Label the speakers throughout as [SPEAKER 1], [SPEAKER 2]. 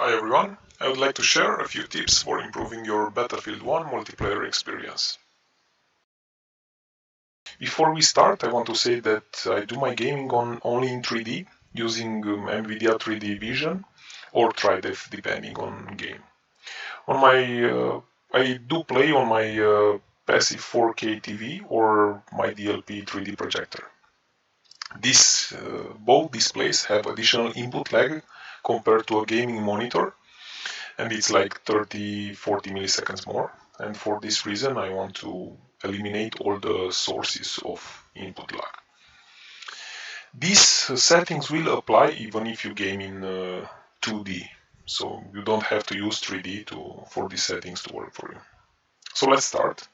[SPEAKER 1] Hi everyone, I would like to share a few tips for improving your Battlefield 1 multiplayer experience. Before we start, I want to say that I do my gaming only in 3D using NVIDIA 3D Vision or TriDef depending on game. I do play on my passive 4K TV or my DLP 3D projector. Both displays have additional input lag compared to a gaming monitor, and it's like 30-40 milliseconds more. And for this reason, I want to eliminate all the sources of input lag. These settings will apply even if you game in 2D, so you don't have to use 3D for these settings to work for you. So let's start.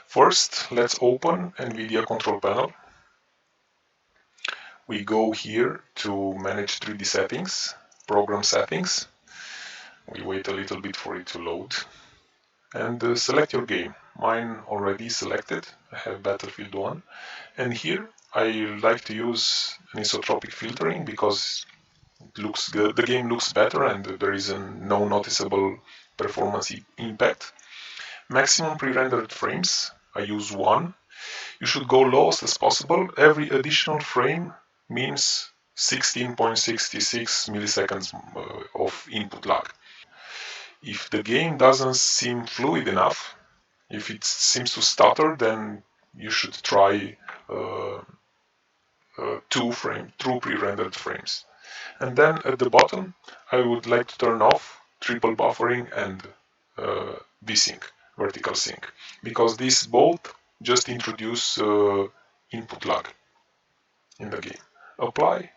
[SPEAKER 1] First, let's open NVIDIA Control Panel. We go here to Manage 3D Settings, Program Settings. We wait a little bit for it to load. And select your game. Mine already selected. I have Battlefield 1. And here I like to use anisotropic filtering because it looks good. The game looks better and there is no noticeable performance impact. Maximum pre-rendered frames, I use 1. You should go lowest as possible. Every additional frame means 16.66 milliseconds of input lag. If the game doesn't seem fluid enough, if it seems to stutter, then you should try two pre-rendered frames. And then at the bottom, I would like to turn off triple buffering and VSync, vertical sync, because these both just introduce input lag in the game. Apply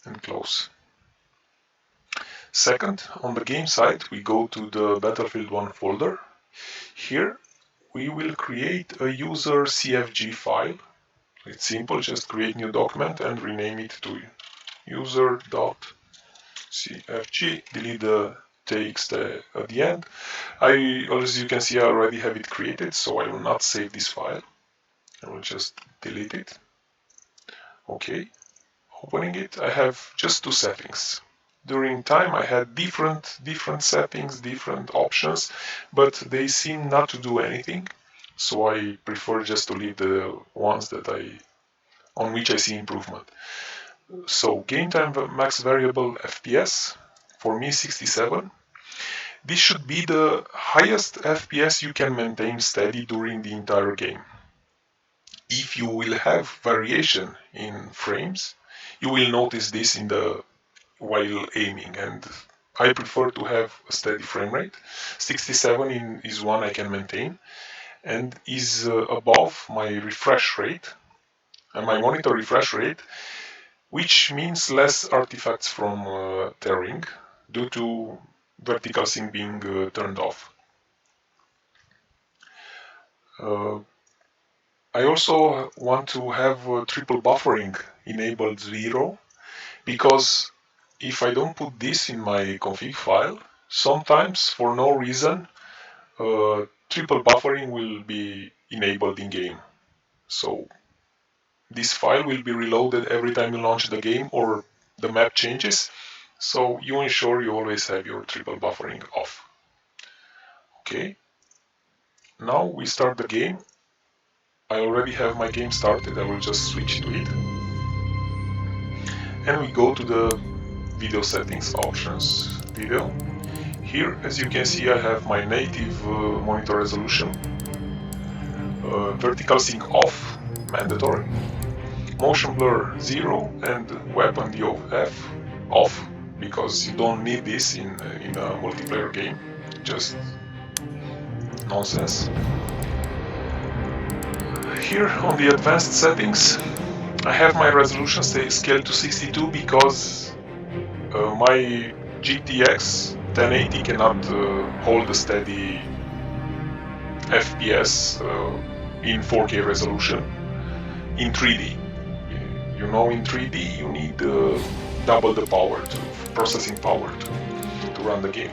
[SPEAKER 1] and close. Second, on the game side, we go to the Battlefield 1 folder. Here we will create a user CFG file. It's simple, just create new document and rename it to user.cfg. Delete the txt at the end. As you can see, I already have it created, so I will not save this file. I will just delete it. Okay, opening it, I have just two settings. During time I had different settings, different options, but they seem not to do anything, so I prefer just to leave the ones on which I see improvement. So game time max variable FPS, for me 67. This should be the highest FPS you can maintain steady during the entire game. If you will have variation in frames, you will notice this while aiming, and I prefer to have a steady frame rate. 67 is one I can maintain and is above my refresh rate and my monitor refresh rate, which means less artifacts from tearing due to vertical sync being turned off. I also want to have triple buffering enabled 0, because if I don't put this in my config file, sometimes for no reason triple buffering will be enabled in game. So this file will be reloaded every time you launch the game or the map changes, so you ensure you always have your triple buffering off. Okay, now we start the game. I already have my game started, I will just switch to it. And we go to the video settings options, video. Here, as you can see, I have my native monitor resolution, vertical sync off, mandatory, motion blur 0, and weapon DOF off, because you don't need this in a multiplayer game, just nonsense. Here on the advanced settings, I have my resolution scaled to 62 because my GTX 1080 cannot hold a steady FPS in 4K resolution in 3D. You know, in 3D you need double the processing power to run the game.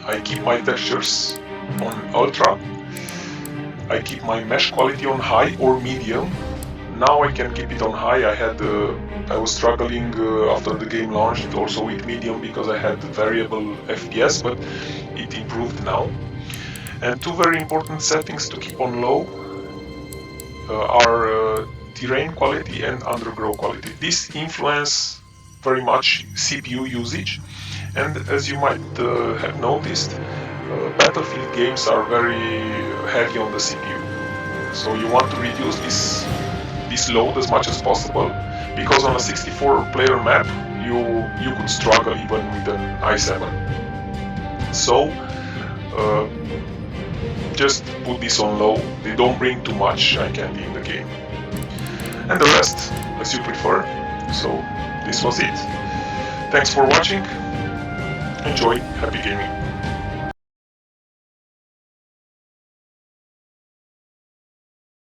[SPEAKER 1] I keep my textures on ultra. I keep my mesh quality on high or medium. Now I can keep it on high. I I was struggling after the game launched also with medium because I had variable FPS, but it improved now. And two very important settings to keep on low are terrain quality and undergrow quality. This influence very much CPU usage, and as you might have noticed, Battlefield games are very heavy on the CPU. So you want to reduce this load as much as possible, because on a 64-player map you could struggle even with an i7. So just put this on low. They don't bring too much eye candy in the game. And the rest as you prefer. So this was it. Thanks for watching. Enjoy. Happy gaming.